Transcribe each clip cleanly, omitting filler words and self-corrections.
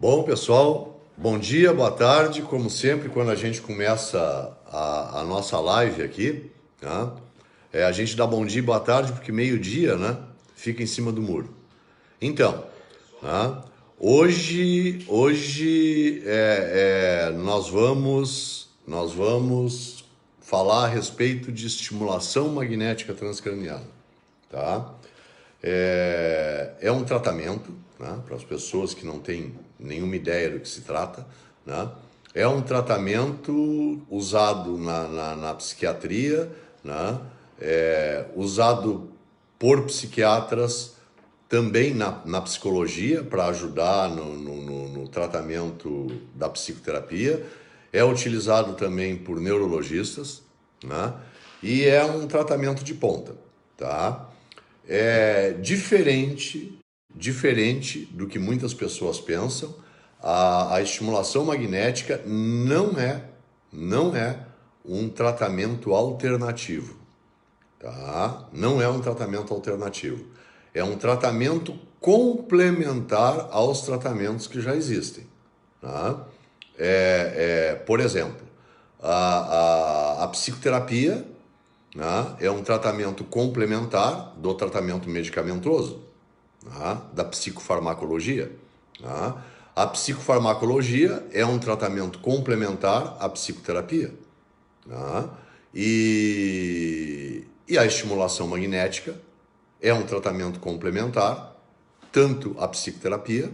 Bom, pessoal, bom dia, boa tarde. Como sempre, quando a gente começa a nossa live aqui, tá? A gente dá bom dia e boa tarde porque meio-dia, né, fica em cima do muro. Então, tá? Hoje nós vamos falar a respeito de estimulação magnética transcraniana, tá? É um tratamento, né, para as pessoas que não têm nenhuma ideia do que se trata, né? É um tratamento usado na psiquiatria, né? Usado por psiquiatras também na psicologia para ajudar no tratamento da psicoterapia. É utilizado também por neurologistas, né? E é um tratamento de ponta, tá? É diferente do que muitas pessoas pensam. A estimulação magnética não é um tratamento alternativo, tá? Não é um tratamento alternativo. É um tratamento complementar aos tratamentos que já existem, tá? Por exemplo, a psicoterapia, né, é um tratamento complementar do tratamento medicamentoso, né, da psicofarmacologia. Né? A psicofarmacologia é um tratamento complementar à psicoterapia. Né? E a estimulação magnética é um tratamento complementar tanto à psicoterapia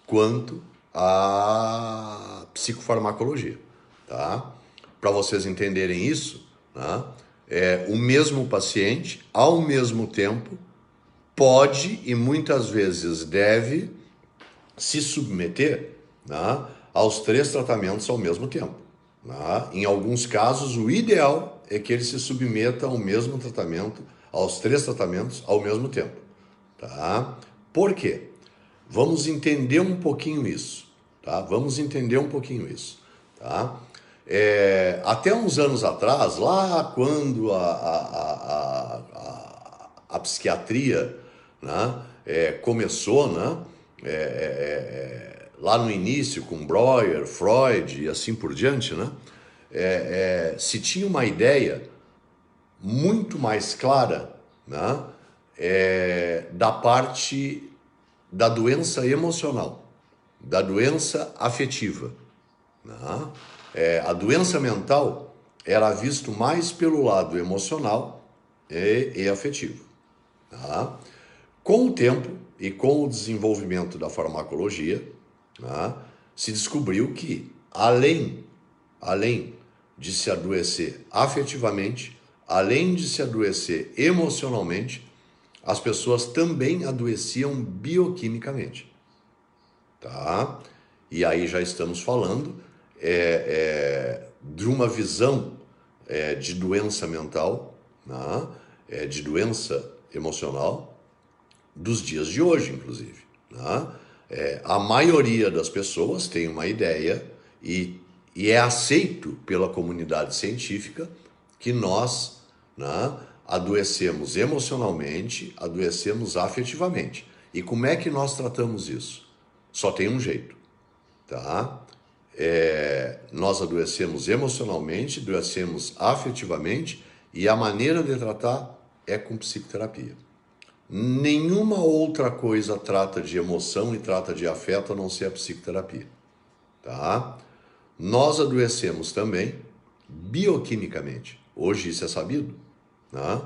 quanto à psicofarmacologia. Tá? Para vocês entenderem isso, né? O mesmo paciente, ao mesmo tempo, pode e muitas vezes deve se submeter, né, aos 3 tratamentos ao mesmo tempo. Né? Em alguns casos, o ideal é que ele se submeta ao mesmo tratamento, aos 3 tratamentos ao mesmo tempo. Tá? Por quê? Vamos entender um pouquinho isso. Tá? Vamos entender um pouquinho isso. Tá? Até uns anos atrás, lá quando a psiquiatria, né, começou, né, lá no início com Breuer, Freud e assim por diante, né, se tinha uma ideia muito mais clara, né, da parte da doença emocional, da doença afetiva. Né? A doença mental era visto mais pelo lado emocional e afetivo. Tá? Com o tempo e com o desenvolvimento da farmacologia, tá, se descobriu que, além de se adoecer afetivamente, além de se adoecer emocionalmente, as pessoas também adoeciam bioquimicamente. Tá? E aí já estamos falando de uma visão de doença mental, né? De doença emocional dos dias de hoje, inclusive. Né? A maioria das pessoas tem uma ideia e é aceito pela comunidade científica que nós, né, adoecemos emocionalmente, adoecemos afetivamente. E como é que nós tratamos isso? Só tem um jeito, tá? Nós adoecemos emocionalmente, adoecemos afetivamente e a maneira de tratar é com psicoterapia. Nenhuma outra coisa trata de emoção e trata de afeto a não ser a psicoterapia, tá? Nós adoecemos também bioquimicamente. Hoje isso é sabido, né?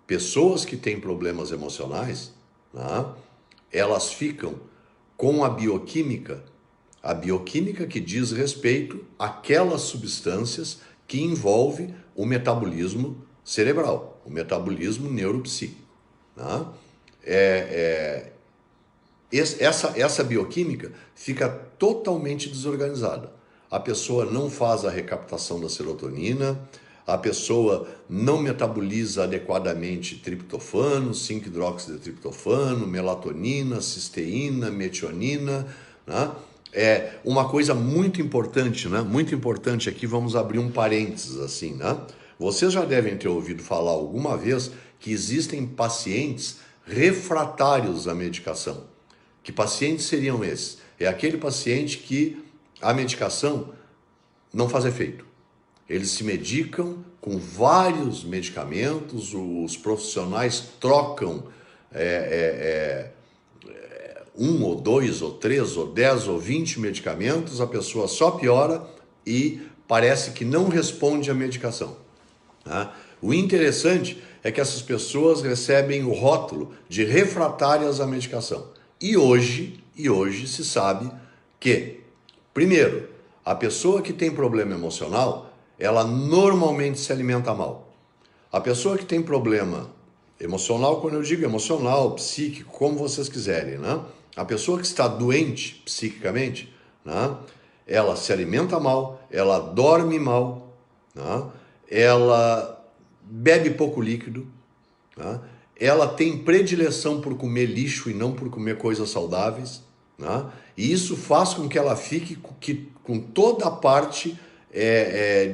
Pessoas que têm problemas emocionais, né, elas ficam com a bioquímica que diz respeito àquelas substâncias que envolvem o metabolismo cerebral, o metabolismo neuropsíquico. Né? Essa bioquímica fica totalmente desorganizada. A pessoa não faz a recaptação da serotonina, a pessoa não metaboliza adequadamente triptofano, 5-hidroxitriptofano, melatonina, cisteína, metionina, né? Uma coisa muito importante, né? Muito importante aqui, vamos abrir um parênteses assim, né? Vocês já devem ter ouvido falar alguma vez que existem pacientes refratários à medicação. Que pacientes seriam esses? É aquele paciente que a medicação não faz efeito. Eles se medicam com vários medicamentos, os profissionais trocam um ou dois ou três ou 10 ou 20 medicamentos, a pessoa só piora e parece que não responde à medicação. Tá? O interessante é que essas pessoas recebem o rótulo de refratárias à medicação. E hoje se sabe que, primeiro, a pessoa que tem problema emocional, ela normalmente se alimenta mal. A pessoa que tem problema emocional, quando eu digo emocional, psíquico, como vocês quiserem, né? A pessoa que está doente psiquicamente, né? Ela se alimenta mal, ela dorme mal, né? Ela bebe pouco líquido, né? Ela tem predileção por comer lixo e não por comer coisas saudáveis, né? E isso faz com que ela fique com toda a parte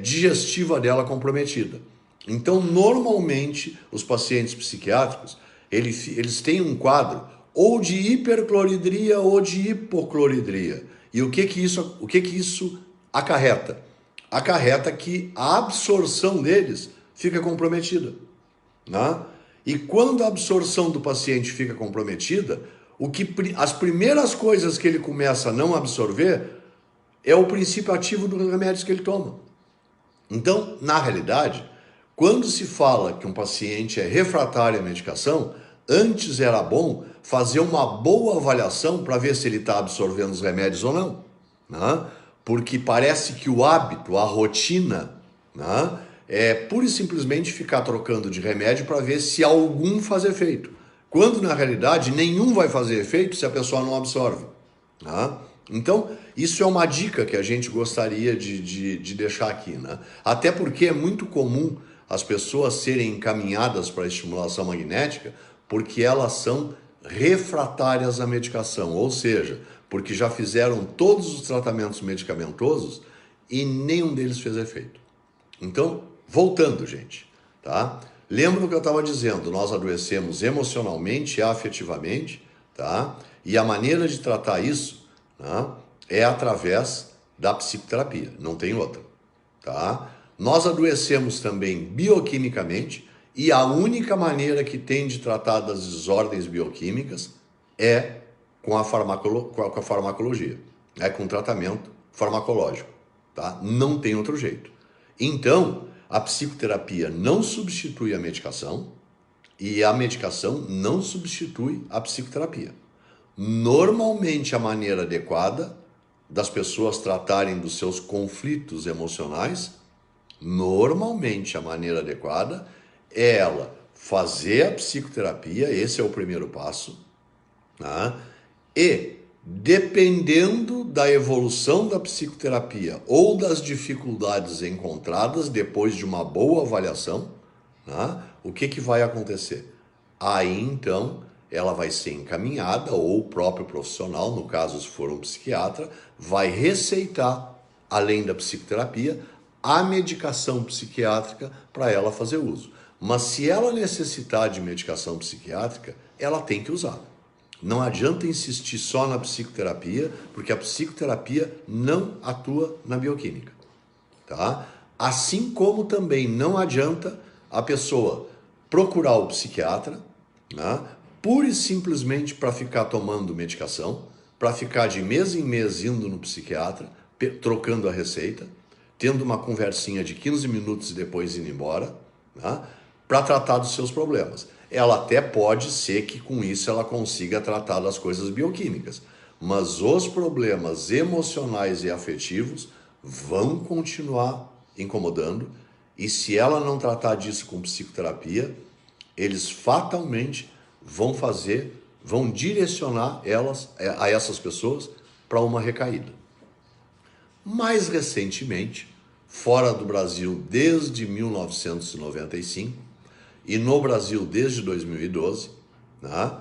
digestiva dela comprometida. Então, normalmente, os pacientes psiquiátricos, eles têm um quadro ou de hipercloridria ou de hipocloridria. E o que isso acarreta? Acarreta que a absorção deles fica comprometida, né? E quando a absorção do paciente fica comprometida, as primeiras coisas que ele começa a não absorver é o princípio ativo dos remédios que ele toma. Então, na realidade, quando se fala que um paciente é refratário à medicação, antes era bom fazer uma boa avaliação para ver se ele está absorvendo os remédios ou não, né? Porque parece que o hábito, a rotina, né, é pura e simplesmente ficar trocando de remédio para ver se algum faz efeito. Quando na realidade nenhum vai fazer efeito se a pessoa não absorve, né? Então, isso é uma dica que a gente gostaria de deixar aqui, né? Até porque é muito comum as pessoas serem encaminhadas para a estimulação magnética porque elas são refratárias à medicação, ou seja, porque já fizeram todos os tratamentos medicamentosos e nenhum deles fez efeito. Então, voltando, gente, tá? Lembra o que eu estava dizendo, nós adoecemos emocionalmente e afetivamente, tá? E a maneira de tratar isso, né, é através da psicoterapia, não tem outra, tá? Nós adoecemos também bioquimicamente e a única maneira que tem de tratar das desordens bioquímicas é com a farmacologia, é com tratamento farmacológico, tá? Não tem outro jeito. Então, a psicoterapia não substitui a medicação e a medicação não substitui a psicoterapia. Normalmente, a maneira adequada das pessoas tratarem dos seus conflitos emocionais, normalmente a maneira adequada é ela fazer a psicoterapia, esse é o primeiro passo, né? E, dependendo da evolução da psicoterapia ou das dificuldades encontradas depois de uma boa avaliação, né, o que vai acontecer? Aí, então, ela vai ser encaminhada, ou o próprio profissional, no caso, se for um psiquiatra, vai receitar, além da psicoterapia, a medicação psiquiátrica para ela fazer uso. Mas se ela necessitar de medicação psiquiátrica, ela tem que usar. Não adianta insistir só na psicoterapia, porque a psicoterapia não atua na bioquímica, tá? Assim como também não adianta a pessoa procurar o psiquiatra, né, pura e simplesmente para ficar tomando medicação, para ficar de mês em mês indo no psiquiatra, trocando a receita, tendo uma conversinha de 15 minutos e depois indo embora, né, para tratar dos seus problemas. Ela até pode ser que com isso ela consiga tratar das coisas bioquímicas, mas os problemas emocionais e afetivos vão continuar incomodando, e se ela não tratar disso com psicoterapia, eles fatalmente vão direcionar a essas pessoas para uma recaída. Mais recentemente, fora do Brasil desde 1995, e no Brasil desde 2012, né,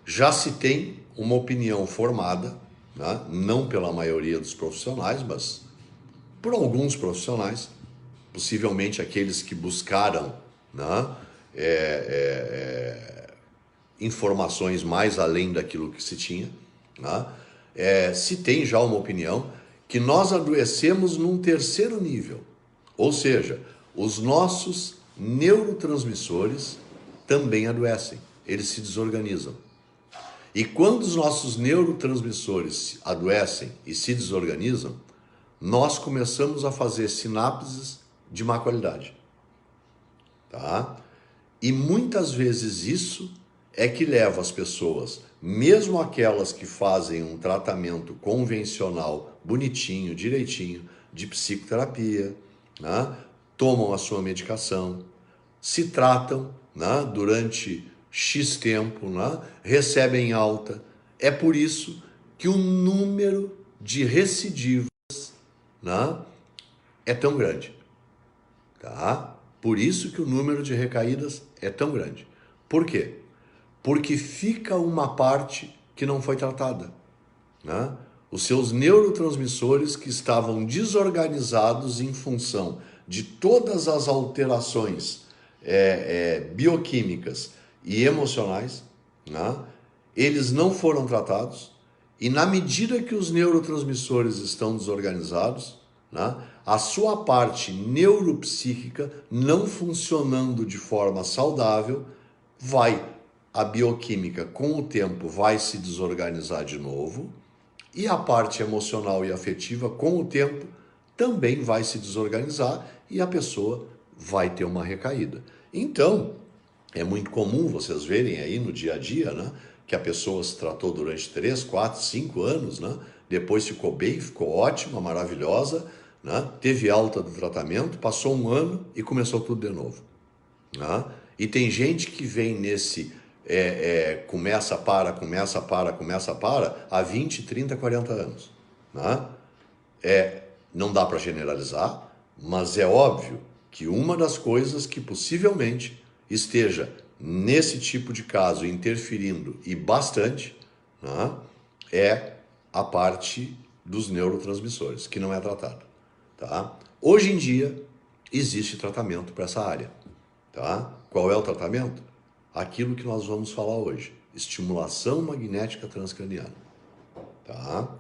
já se tem uma opinião formada, né, não pela maioria dos profissionais, mas por alguns profissionais, possivelmente aqueles que buscaram, né, informações mais além daquilo que se tinha, Né? Se tem já uma opinião que nós adoecemos num terceiro nível, ou seja, os nossos neurotransmissores também adoecem, eles se desorganizam. E quando os nossos neurotransmissores adoecem e se desorganizam, nós começamos a fazer sinapses de má qualidade. Tá? E muitas vezes isso é que leva as pessoas, mesmo aquelas que fazem um tratamento convencional, bonitinho, direitinho, de psicoterapia, né? Tomam a sua medicação, se tratam, né? Durante X tempo, né? Recebem alta. É por isso que o número de recidivas, né? É tão grande. Tá? Por isso que o número de recaídas é tão grande. Por quê? Porque fica uma parte que não foi tratada. Né? Os seus neurotransmissores que estavam desorganizados em função de todas as alterações bioquímicas e emocionais, né? Eles não foram tratados e na medida que os neurotransmissores estão desorganizados, né? A sua parte neuropsíquica não funcionando de forma saudável, a bioquímica com o tempo vai se desorganizar de novo e a parte emocional e afetiva com o tempo também vai se desorganizar e a pessoa vai ter uma recaída. Então, é muito comum vocês verem aí no dia a dia, né, que a pessoa se tratou durante 3, 4, 5 anos, né, depois ficou bem, ficou ótima, maravilhosa, né, teve alta do tratamento, passou um ano e começou tudo de novo. Né? E tem gente que vem nesse começa, para, há 20, 30, 40 anos. Né? Não dá para generalizar, mas é óbvio que uma das coisas que possivelmente esteja nesse tipo de caso interferindo e bastante, né, é a parte dos neurotransmissores, que não é tratada. Tá? Hoje em dia, existe tratamento para essa área. Tá? Qual é o tratamento? Aquilo que nós vamos falar hoje, estimulação magnética transcraniana. Tá?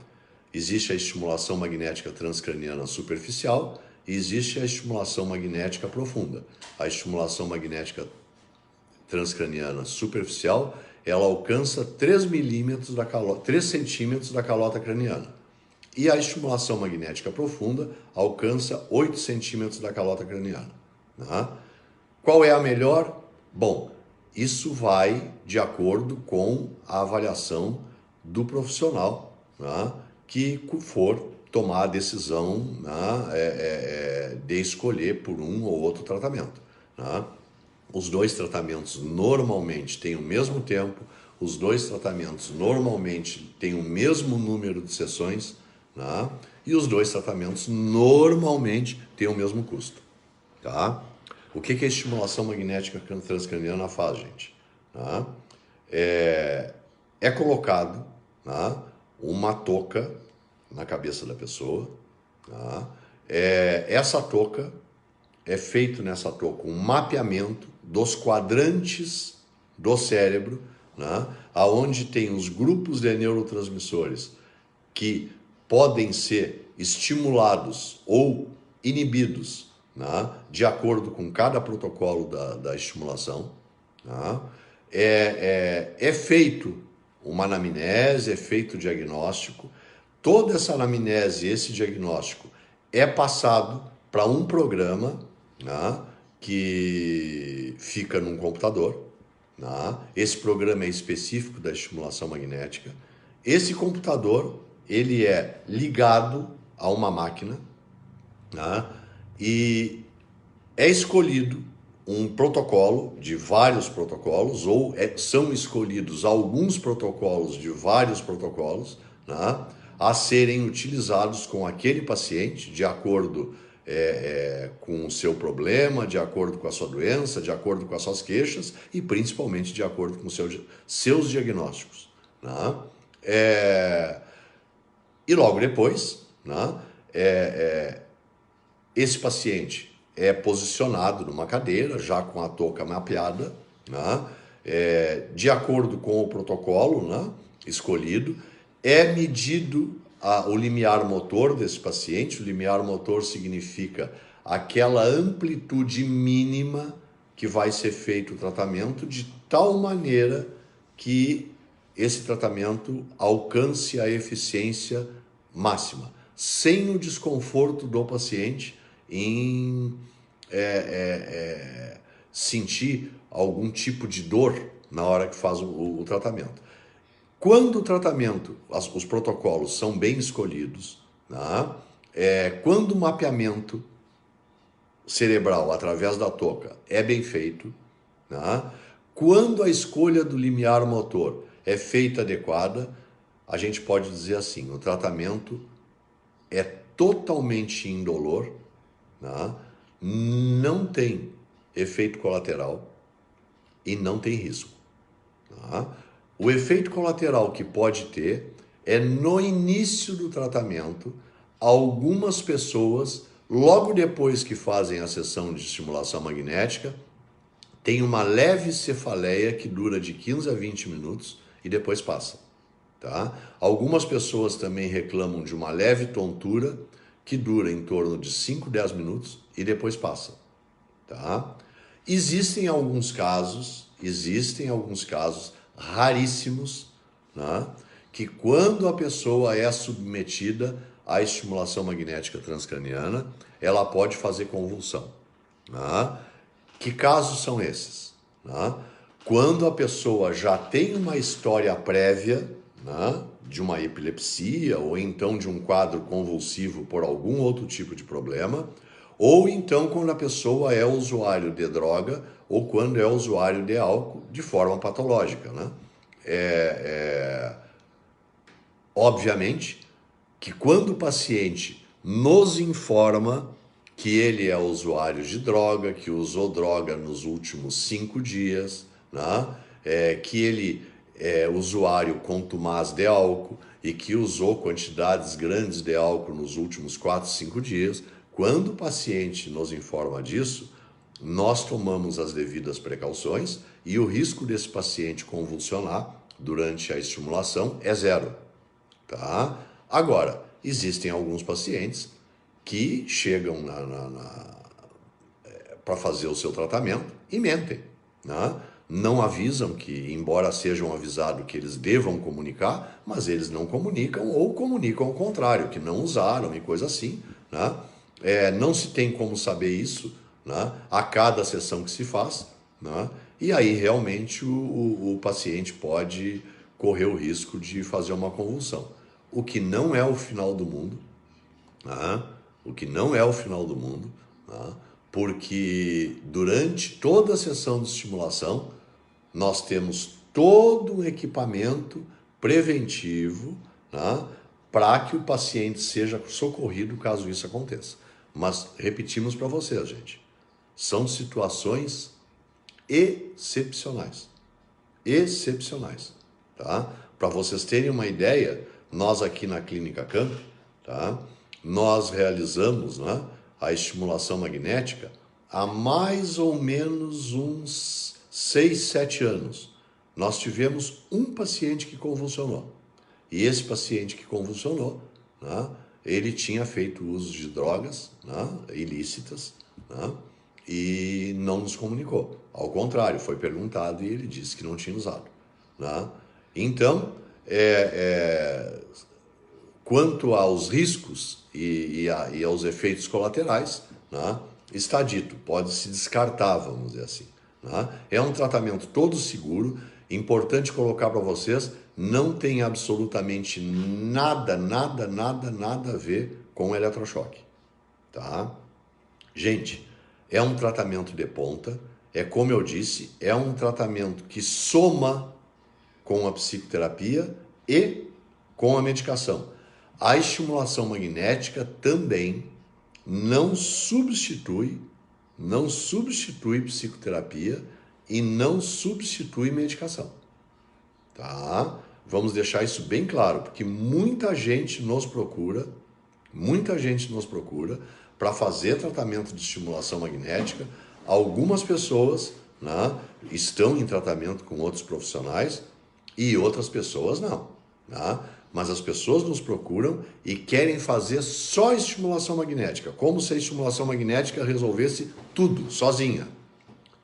Existe a estimulação magnética transcraniana superficial e existe a estimulação magnética profunda. A estimulação magnética transcraniana superficial, ela alcança 3 centímetros da calota craniana. E a estimulação magnética profunda alcança 8 centímetros da calota craniana. Tá? Qual é a melhor? Bom, isso vai de acordo com a avaliação do profissional, né, que for tomar a decisão, né, de escolher por um ou outro tratamento. Né? Os dois tratamentos normalmente têm o mesmo tempo, os dois tratamentos normalmente têm o mesmo número de sessões, né? E os dois tratamentos normalmente têm o mesmo custo. Tá? O que a estimulação magnética transcraniana faz, gente? Tá? É colocado, tá, uma touca na cabeça da pessoa. Tá? Essa touca, é feito nessa touca um mapeamento dos quadrantes do cérebro, né, aonde tem os grupos de neurotransmissores que podem ser estimulados ou inibidos, né, de acordo com cada protocolo da estimulação. Né? É feito uma anamnese, é feito o diagnóstico. Toda essa anamnese, esse diagnóstico, é passado para um programa, né, que fica num computador. Né? Esse programa é específico da estimulação magnética. Esse computador, ele é ligado a uma máquina, né? E é escolhido um protocolo de vários protocolos, ou são escolhidos alguns protocolos de vários protocolos, né, a serem utilizados com aquele paciente de acordo com o seu problema, de acordo com a sua doença, de acordo com as suas queixas e principalmente de acordo com seus diagnósticos. Né? E logo depois, né, esse paciente é posicionado numa cadeira, já com a touca mapeada, né, de acordo com o protocolo, né, escolhido. É medido o limiar motor desse paciente. O limiar motor significa aquela amplitude mínima que vai ser feito o tratamento de tal maneira que esse tratamento alcance a eficiência máxima, sem o desconforto do paciente em sentir algum tipo de dor na hora que faz o tratamento. Quando o tratamento, os protocolos são bem escolhidos, né? Quando o mapeamento cerebral através da touca é bem feito, né? Quando a escolha do limiar motor é feita adequada, a gente pode dizer assim, o tratamento é totalmente indolor, né? Não tem efeito colateral e não tem risco. Tá? O efeito colateral que pode ter é no início do tratamento, algumas pessoas, logo depois que fazem a sessão de estimulação magnética, têm uma leve cefaleia que dura de 15 a 20 minutos e depois passa. Tá? Algumas pessoas também reclamam de uma leve tontura que dura em torno de 5 a 10 minutos e depois passa. Tá? Existem alguns casos raríssimos, né, que quando a pessoa é submetida à estimulação magnética transcraniana, ela pode fazer convulsão. Né? Que casos são esses? Né? Quando a pessoa já tem uma história prévia, né, de uma epilepsia ou então de um quadro convulsivo por algum outro tipo de problema, ou então quando a pessoa é usuário de droga ou quando é usuário de álcool de forma patológica, né? Obviamente que quando o paciente nos informa que ele é usuário de droga, que usou droga nos últimos 5 dias, né? Que ele é usuário contumaz de álcool e que usou quantidades grandes de álcool nos últimos 4, 5 dias, quando o paciente nos informa disso, nós tomamos as devidas precauções e o risco desse paciente convulsionar durante a estimulação é zero. Tá? Agora, existem alguns pacientes que chegam para fazer o seu tratamento e mentem. Né? Não avisam que, embora sejam avisados que eles devam comunicar, mas eles não comunicam ou comunicam ao contrário, que não usaram e coisa assim. Né? Não se tem como saber isso, né, a cada sessão que se faz, né? E aí realmente o paciente pode correr o risco de fazer uma convulsão. O que não é o final do mundo, né? O que não é o final do mundo, né? Porque durante toda a sessão de estimulação nós temos todo o equipamento preventivo, né, para que o paciente seja socorrido caso isso aconteça. Mas repetimos para vocês, gente, são situações excepcionais. Excepcionais, tá? Para vocês terem uma ideia, nós aqui na Clínica Camp, tá? Nós realizamos, né, a estimulação magnética há mais ou menos uns 6, 7 anos. Nós tivemos um paciente que convulsionou. E esse paciente que convulsionou, né, ele tinha feito uso de drogas, né, ilícitas, né, e não nos comunicou. Ao contrário, foi perguntado e ele disse que não tinha usado. Né? Então, quanto aos riscos e aos efeitos colaterais, né, está dito, pode se descartar, vamos dizer assim. Né? É um tratamento todo seguro, importante colocar para vocês, não tem absolutamente nada a ver com eletrochoque. Tá? Gente, é um tratamento de ponta, como eu disse, é um tratamento que soma com a psicoterapia e com a medicação. A estimulação magnética também não substitui psicoterapia e não substitui medicação. Tá? Vamos deixar isso bem claro, porque muita gente nos procura para fazer tratamento de estimulação magnética. Algumas pessoas, né, estão em tratamento com outros profissionais e outras pessoas não. Né? mas as pessoas nos procuram e querem fazer só estimulação magnética, como se a estimulação magnética resolvesse tudo, sozinha.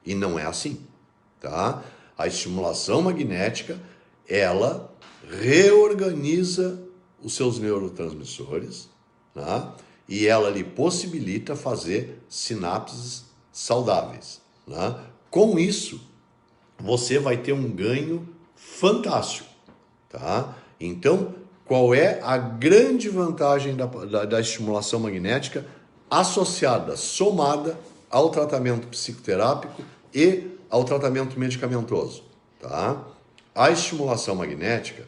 E não é assim, tá? A estimulação magnética, ela reorganiza os seus neurotransmissores, tá? E ela lhe possibilita fazer sinapses saudáveis, tá? Com isso, você vai ter um ganho fantástico, tá? Então, qual é a grande vantagem da estimulação magnética associada, somada ao tratamento psicoterápico e ao tratamento medicamentoso, tá? A estimulação magnética,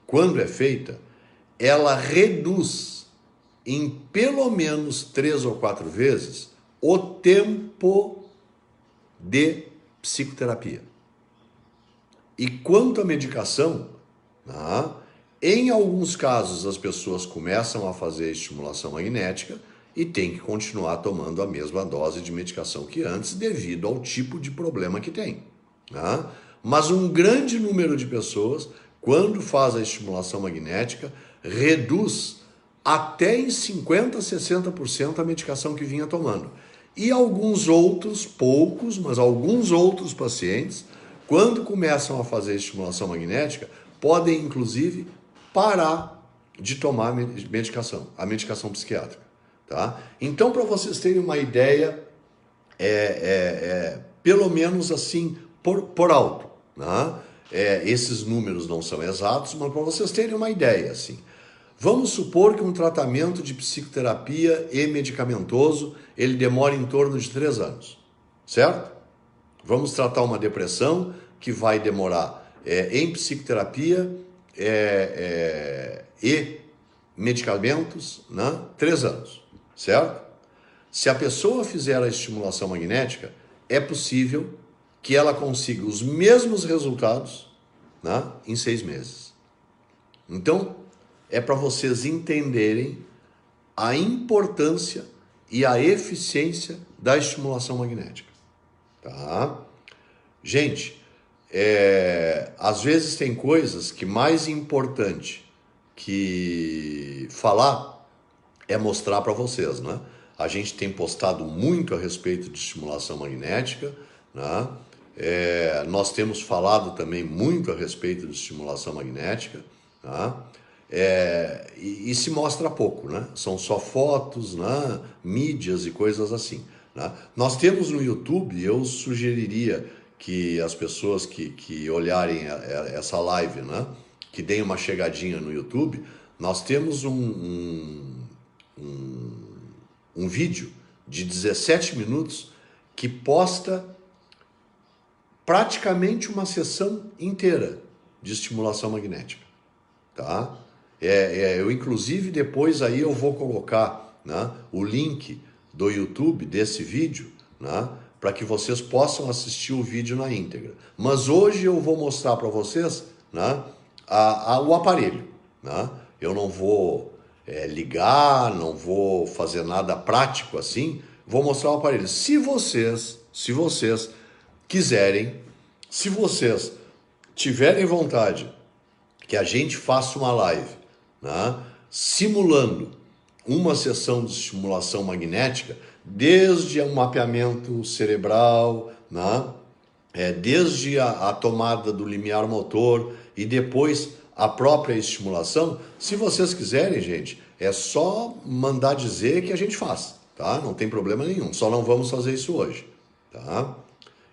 quando é feita, ela reduz em pelo menos 3 ou 4 vezes o tempo de psicoterapia. E quanto à medicação, tá? Em alguns casos as pessoas começam a fazer estimulação magnética e tem que continuar tomando a mesma dose de medicação que antes devido ao tipo de problema que tem, tá? Mas um grande número de pessoas, quando faz a estimulação magnética, reduz até em 50%, 60% a medicação que vinha tomando. E alguns outros, poucos, mas alguns outros pacientes, quando começam a fazer estimulação magnética, podem inclusive parar de tomar medicação, a medicação psiquiátrica, tá? Então, para vocês terem uma ideia, pelo menos assim, por alto, né? Esses números não são exatos, mas para vocês terem uma ideia, assim, vamos supor que um tratamento de psicoterapia e medicamentoso, ele demora em torno de 3 anos, certo? Vamos tratar uma depressão que vai demorar em psicoterapia e medicamentos, né? 3 anos, certo? Se a pessoa fizer a estimulação magnética, é possível que ela consiga os mesmos resultados, né? Em 6 meses. Então, é para vocês entenderem a importância e a eficiência da estimulação magnética, tá? Gente, às vezes tem coisas que mais importante que falar é mostrar para vocês, né? A gente tem postado muito a respeito de estimulação magnética, né? Nós temos falado também muito a respeito de estimulação magnética, tá? E se mostra pouco, né? São só fotos, né? Mídias e coisas assim, né? Nós temos no YouTube, eu sugeriria que as pessoas que olharem essa live, né? Que deem uma chegadinha no YouTube, nós temos um vídeo de 17 minutos que posta praticamente uma sessão inteira de estimulação magnética, tá? Eu inclusive depois aí eu vou colocar, né, o link do YouTube desse vídeo, né, para que vocês possam assistir o vídeo na íntegra. Mas hoje eu vou mostrar para vocês, né, o aparelho, né? Eu não vou ligar, não vou fazer nada prático assim, vou mostrar o aparelho. Se vocês quiserem, se vocês tiverem vontade que a gente faça uma live, né, simulando uma sessão de estimulação magnética, desde um mapeamento cerebral, né, desde a tomada do limiar motor e depois a própria estimulação, se vocês quiserem, gente, é só mandar dizer que a gente faz, tá? Não tem problema nenhum, só não vamos fazer isso hoje, tá?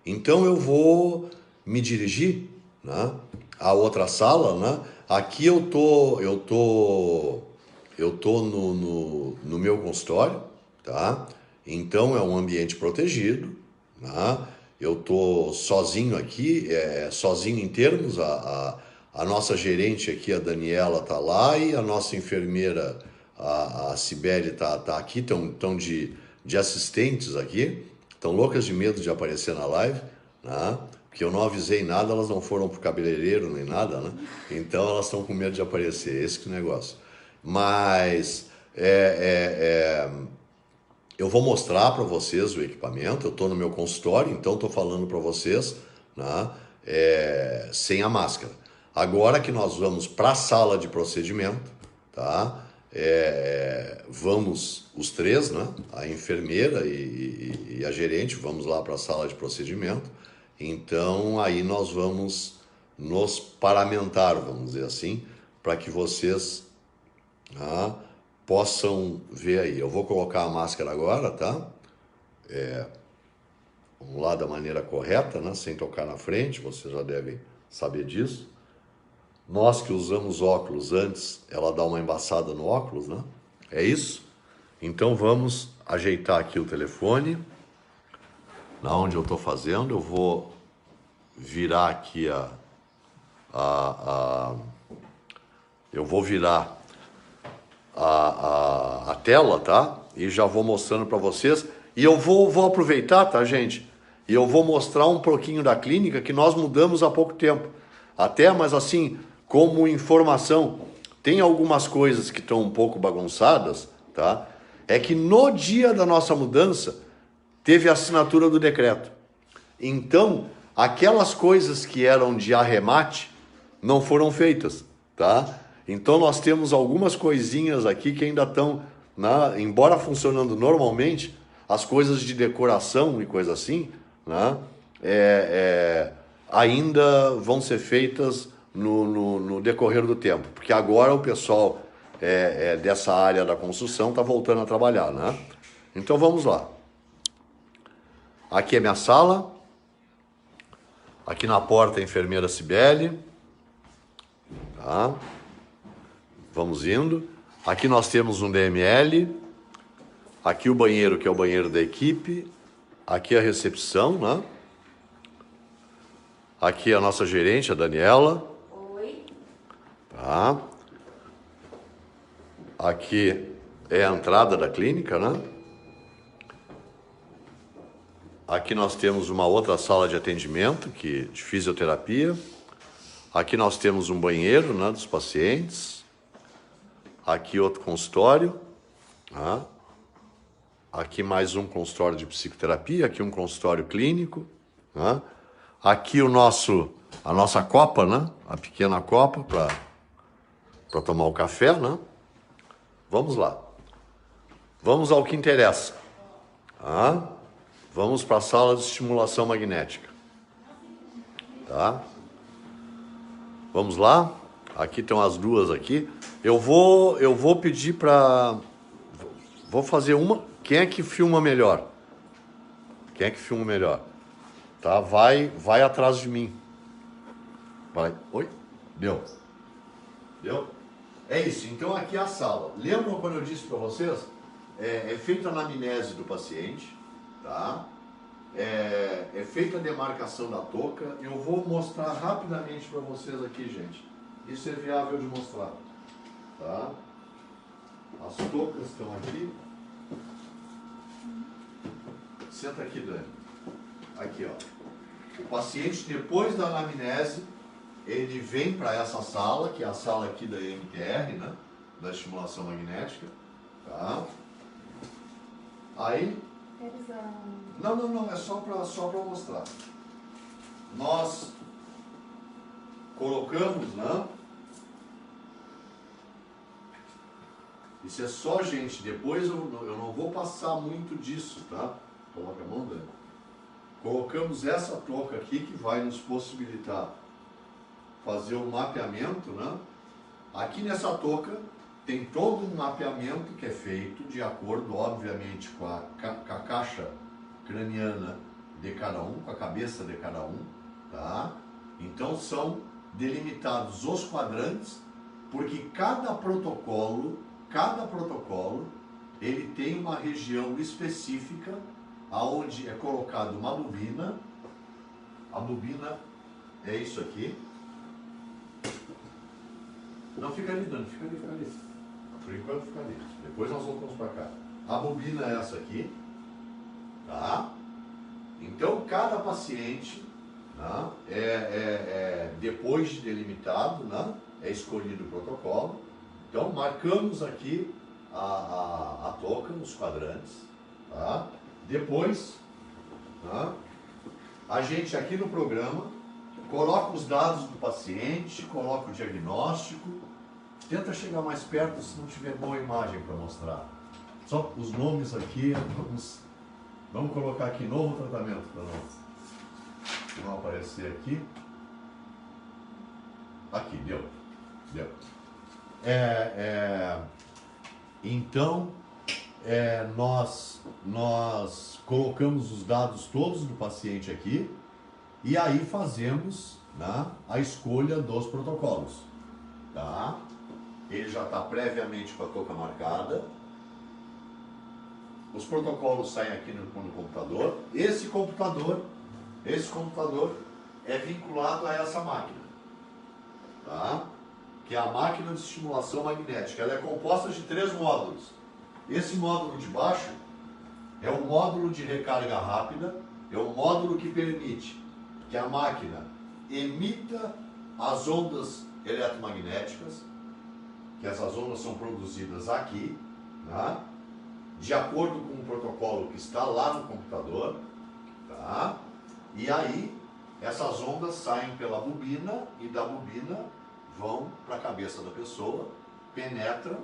Então eu vou me dirigir, né, à outra sala, né? Aqui eu tô no meu consultório, tá? Então é um ambiente protegido, né? Eu tô sozinho aqui, sozinho em termos, a nossa gerente aqui, a Daniela, tá lá, e a nossa enfermeira, a Cibele, tá aqui, estão de assistentes aqui, estão loucas de medo de aparecer na live, né? Porque eu não avisei nada, elas não foram pro cabeleireiro nem nada, né? Então elas estão com medo de aparecer, esse que é o negócio. Mas eu vou mostrar para vocês o equipamento, eu estou no meu consultório, então estou falando para vocês, né, sem a máscara. Agora que nós vamos para a sala de procedimento, tá? Vamos os três, né? A enfermeira e a gerente, vamos lá para a sala de procedimento. Então aí nós vamos nos paramentar, vamos dizer assim, para que vocês possam ver aí. Eu vou colocar a máscara agora, tá? Vamos lá da maneira correta, né? Sem tocar na frente, vocês já devem saber disso. Nós que usamos óculos antes, ela dá uma embaçada no óculos, né? É isso? Então vamos ajeitar aqui o telefone. Na onde eu estou fazendo, eu vou virar aqui eu vou virar a tela, tá? E já vou mostrando para vocês. E eu vou aproveitar, tá, gente? E eu vou mostrar um pouquinho da clínica que nós mudamos há pouco tempo. Até, mas assim, como informação, tem algumas coisas que estão um pouco bagunçadas, tá? É que no dia da nossa mudança, teve a assinatura do decreto. Então, aquelas coisas que eram de arremate não foram feitas, tá? Então, nós temos algumas coisinhas aqui que ainda estão, né, embora funcionando normalmente, as coisas de decoração e coisa assim, né, ainda vão ser feitas no decorrer do tempo, porque agora o pessoal dessa área da construção está voltando a trabalhar, né? Então vamos lá. Aqui é minha sala. Aqui na porta a enfermeira Cibele. Tá? Vamos indo. Aqui nós temos um DML. Aqui o banheiro, que é o banheiro da equipe. Aqui a recepção, né? Aqui a nossa gerente, a Daniela. Oi. Tá? Aqui é a entrada da clínica, né? Aqui nós temos uma outra sala de atendimento, de fisioterapia. Aqui nós temos um banheiro, né, dos pacientes. Aqui outro consultório. Tá? Aqui mais um consultório de psicoterapia. Aqui um consultório clínico. Tá? Aqui a nossa copa, né? A pequena copa para tomar o café, né? Vamos lá. Vamos ao que interessa. Tá? Vamos para a sala de estimulação magnética. Tá? Vamos lá. Aqui estão as duas aqui. Eu vou pedir para... Vou fazer uma... Quem é que filma melhor? Quem é que filma melhor? Tá? Vai atrás de mim. Vai. Oi? Deu. Deu? É isso. Então aqui é a sala. Lembram quando eu disse para vocês? É feita a anamnese do paciente. Tá? É feita a demarcação da touca. Eu vou mostrar rapidamente para vocês aqui, gente. Isso é viável de mostrar. Tá? As toucas estão aqui. Senta aqui, Dani. Aqui, ó. O paciente, depois da anamnese, ele vem para essa sala, que é a sala aqui da EMTR, né? Da estimulação magnética. Tá? Aí... Não, é só para mostrar. Nós colocamos, né? Isso é só, gente, depois eu não vou passar muito disso, tá? Coloca a mão, Dani. Colocamos essa touca aqui que vai nos possibilitar fazer o mapeamento, né? Aqui nessa touca tem todo um mapeamento que é feito de acordo, obviamente, com a caixa craniana de cada um, com a cabeça de cada um, tá? Então são delimitados os quadrantes, porque cada protocolo, ele tem uma região específica aonde é colocada uma bobina. A bobina é isso aqui. Não, fica ali, Dani, fica ali. Por enquanto fica ali. Depois nós voltamos para cá. A bobina é essa aqui. Tá? Então, cada paciente, né, depois de delimitado, né, é escolhido o protocolo. Então, marcamos aqui a touca nos quadrantes. Tá? Depois, né, a gente aqui no programa coloca os dados do paciente, coloca o diagnóstico, tenta chegar mais perto se não tiver boa imagem para mostrar. Só os nomes aqui, vamos colocar aqui novo tratamento para não aparecer aqui. Aqui, deu. Então, nós colocamos os dados todos do paciente aqui e aí fazemos, né, a escolha dos protocolos. Tá? Ele já está previamente com a touca marcada. Os protocolos saem aqui no computador. Esse computador é vinculado a essa máquina. Tá? Que é a máquina de estimulação magnética. Ela é composta de 3 módulos. Esse módulo de baixo é o módulo de recarga rápida, é o módulo que permite que a máquina emita as ondas eletromagnéticas, que essas ondas são produzidas aqui, tá? De acordo com o protocolo que está lá no computador, tá? E aí essas ondas saem pela bobina e da bobina vão para a cabeça da pessoa, penetram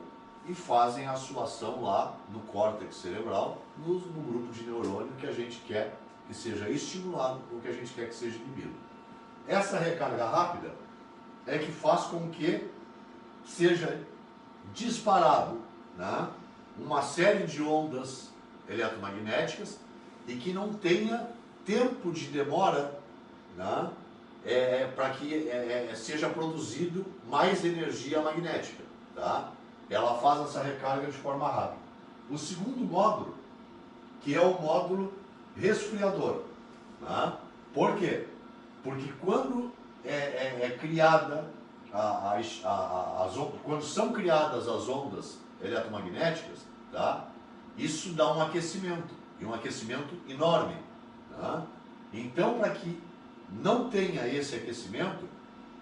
e fazem a sua ação lá no córtex cerebral, no grupo de neurônio que a gente quer que seja estimulado ou que a gente quer que seja inibido. Essa recarga rápida é que faz com que seja disparado, né, uma série de ondas eletromagnéticas e que não tenha tempo de demora, né, para que seja produzido mais energia magnética. Tá? Ela faz essa recarga de forma rápida. O segundo módulo, que é o módulo resfriador. Tá? Por quê? Porque quando criada quando são criadas as ondas eletromagnéticas, tá? Isso dá um aquecimento, e um aquecimento enorme. Tá? Então, para que não tenha esse aquecimento,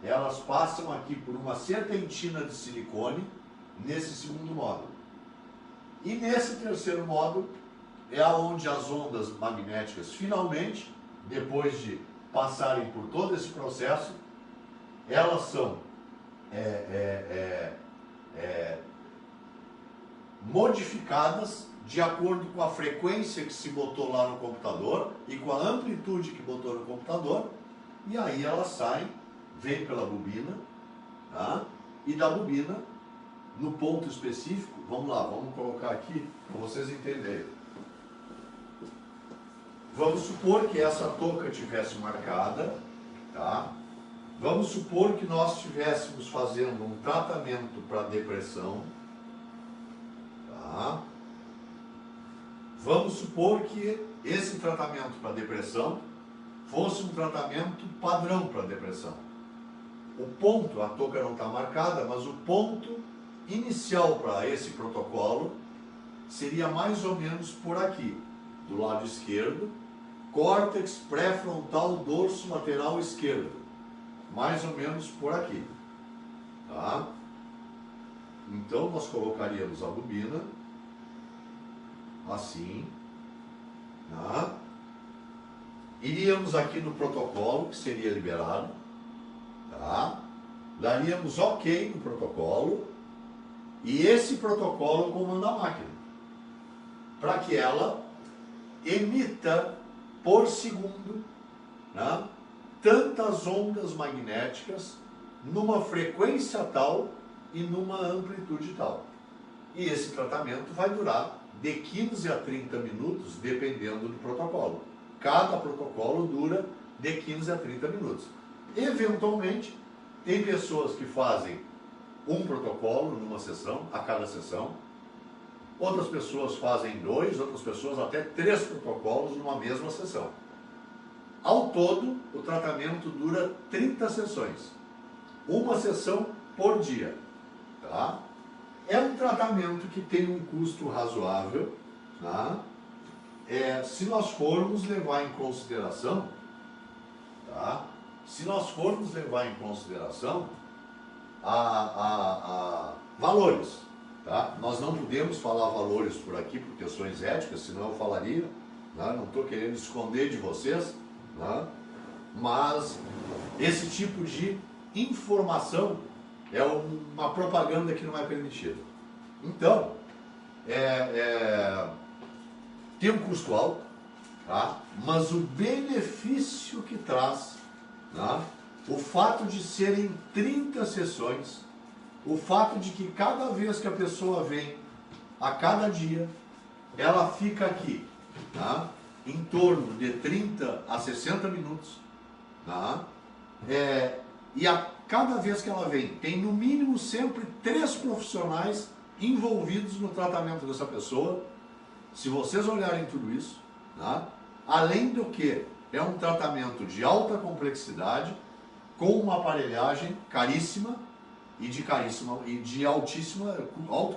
elas passam aqui por uma serpentina de silicone nesse segundo módulo. E nesse terceiro módulo é onde as ondas magnéticas finalmente, depois de passarem por todo esse processo, elas são modificadas de acordo com a frequência que se botou lá no computador e com a amplitude que botou no computador, e aí elas saem, vêm pela bobina, tá? E da bobina, no ponto específico, vamos lá, vamos colocar aqui para vocês entenderem. Vamos supor que essa touca tivesse marcada, tá? Vamos supor que nós estivéssemos fazendo um tratamento para depressão, tá? Vamos supor que esse tratamento para depressão fosse um tratamento padrão para depressão. O ponto, a touca não está marcada, mas o ponto inicial para esse protocolo seria mais ou menos por aqui, do lado esquerdo, córtex pré-frontal dorso lateral esquerdo, mais ou menos por aqui, tá? Então nós colocaríamos a bobina assim, tá? Iríamos aqui no protocolo que seria liberado, tá? Daríamos OK no protocolo e esse protocolo comanda a máquina para que ela emita por segundo, né, tantas ondas magnéticas numa frequência tal e numa amplitude tal. E esse tratamento vai durar de 15 a 30 minutos, dependendo do protocolo. Cada protocolo dura de 15 a 30 minutos. Eventualmente, tem pessoas que fazem um protocolo numa sessão, a cada sessão. Outras pessoas fazem 2, outras pessoas até 3 protocolos numa mesma sessão. Ao todo, o tratamento dura 30 sessões. Uma sessão por dia. Tá? É um tratamento que tem um custo razoável, tá? Se nós formos levar em consideração, tá? Se nós formos levar em consideração valores, tá? Nós não podemos falar valores por aqui por questões éticas, senão eu falaria, né? Não estou querendo esconder de vocês, né? Mas esse tipo de informação é uma propaganda que não é permitida. Então, tem um custo alto, tá? Mas o benefício que traz, tá? O fato de serem 30 sessões, o fato de que cada vez que a pessoa vem, a cada dia, ela fica aqui, tá? Em torno de 30 a 60 minutos, tá? E a cada vez que ela vem, tem no mínimo sempre 3 profissionais envolvidos no tratamento dessa pessoa. Se vocês olharem tudo isso, tá? Além do que é um tratamento de alta complexidade, com uma aparelhagem caríssima e de alto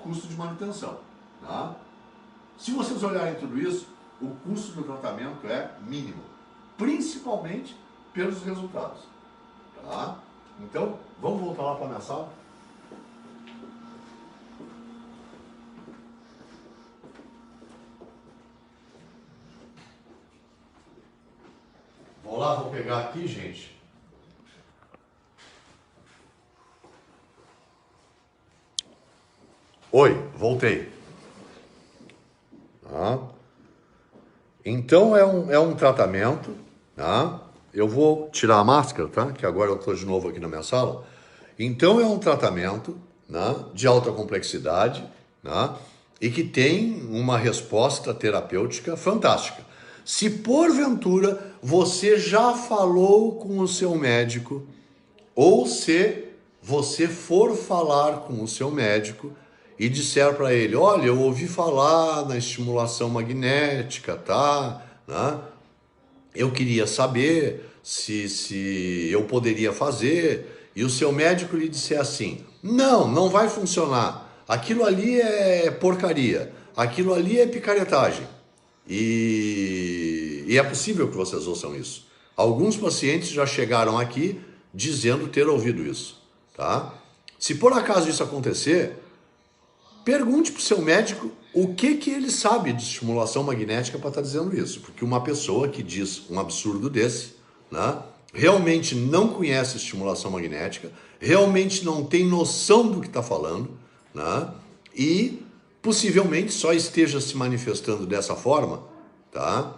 custo de manutenção, tá? Se vocês olharem tudo isso, o custo do tratamento é mínimo, principalmente pelos resultados, tá? Então, vamos voltar lá para a minha sala? Vamos lá, vou pegar aqui, gente. Oi, voltei. Tá? Então é um tratamento, tá? Eu vou tirar a máscara, tá? Que agora eu estou de novo aqui na minha sala. Então é um tratamento, né, de alta complexidade, né, e que tem uma resposta terapêutica fantástica. Se porventura você já falou com o seu médico, ou se você for falar com o seu médico e disser para ele, olha, eu ouvi falar na estimulação magnética, tá? Né? Eu queria saber se eu poderia fazer, e o seu médico lhe disser assim, não vai funcionar, aquilo ali é porcaria, aquilo ali é picaretagem. E é possível que vocês ouçam isso. Alguns pacientes já chegaram aqui dizendo ter ouvido isso, tá? Se por acaso isso acontecer, pergunte para o seu médico o que ele sabe de estimulação magnética para estar dizendo isso. Porque uma pessoa que diz um absurdo desse, né, realmente não conhece estimulação magnética, realmente não tem noção do que está falando, né, e possivelmente só esteja se manifestando dessa forma, tá?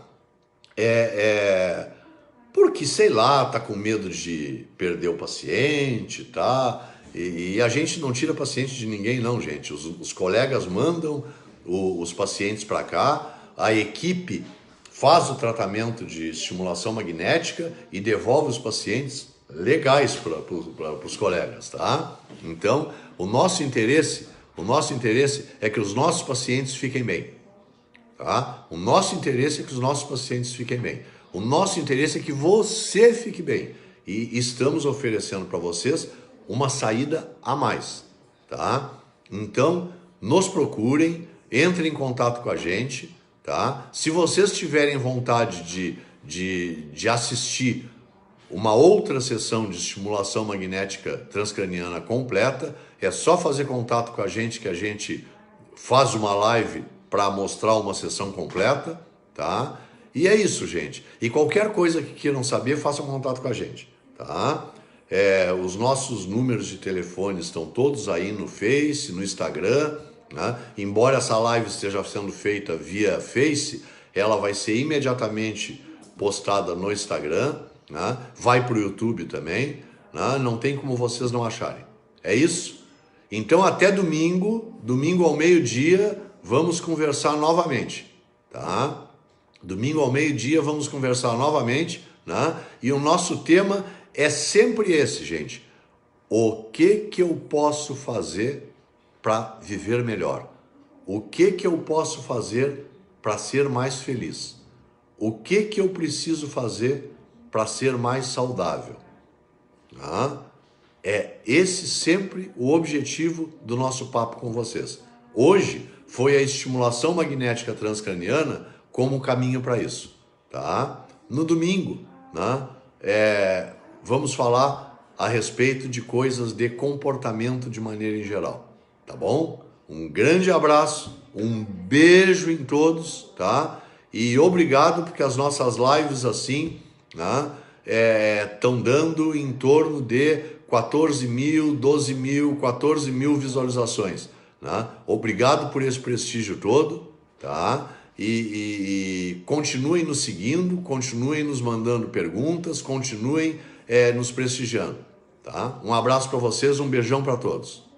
Porque, sei lá, tá com medo de perder o paciente, tá? E a gente não tira paciente de ninguém, não, gente. Os colegas mandam os pacientes para cá, a equipe faz o tratamento de estimulação magnética e devolve os pacientes legais para os colegas, tá? Então, o nosso interesse é que os nossos pacientes fiquem bem, tá? O nosso interesse é que os nossos pacientes fiquem bem. O nosso interesse é que você fique bem. E estamos oferecendo para vocês uma saída a mais, tá? Então, nos procurem, entrem em contato com a gente, tá? Se vocês tiverem vontade de assistir uma outra sessão de estimulação magnética transcraniana completa, é só fazer contato com a gente que a gente faz uma live para mostrar uma sessão completa, tá? E é isso, gente. E qualquer coisa que queiram saber, façam contato com a gente, tá? Os nossos números de telefone estão todos aí no Face, no Instagram, né? Embora essa live esteja sendo feita via Face, ela vai ser imediatamente postada no Instagram, né? Vai para o YouTube também, né? Não tem como vocês não acharem. É isso? Então até domingo ao meio-dia, vamos conversar novamente, tá? Domingo ao meio-dia vamos conversar novamente, né? E o nosso tema é sempre esse, gente. O que eu posso fazer para viver melhor? O que eu posso fazer para ser mais feliz? O que eu preciso fazer para ser mais saudável? Tá? É esse sempre o objetivo do nosso papo com vocês. Hoje foi a estimulação magnética transcraniana como um caminho para isso, tá? No domingo, né, vamos falar a respeito de coisas de comportamento de maneira em geral, tá bom? Um grande abraço, um beijo em todos, tá? E obrigado porque as nossas lives assim, né, estão dando em torno de 14 mil, 12 mil, 14 mil visualizações. Né? Obrigado por esse prestígio todo, tá? E continuem nos seguindo, continuem nos mandando perguntas, continuem nos prestigiando. Tá? Um abraço para vocês, um beijão para todos.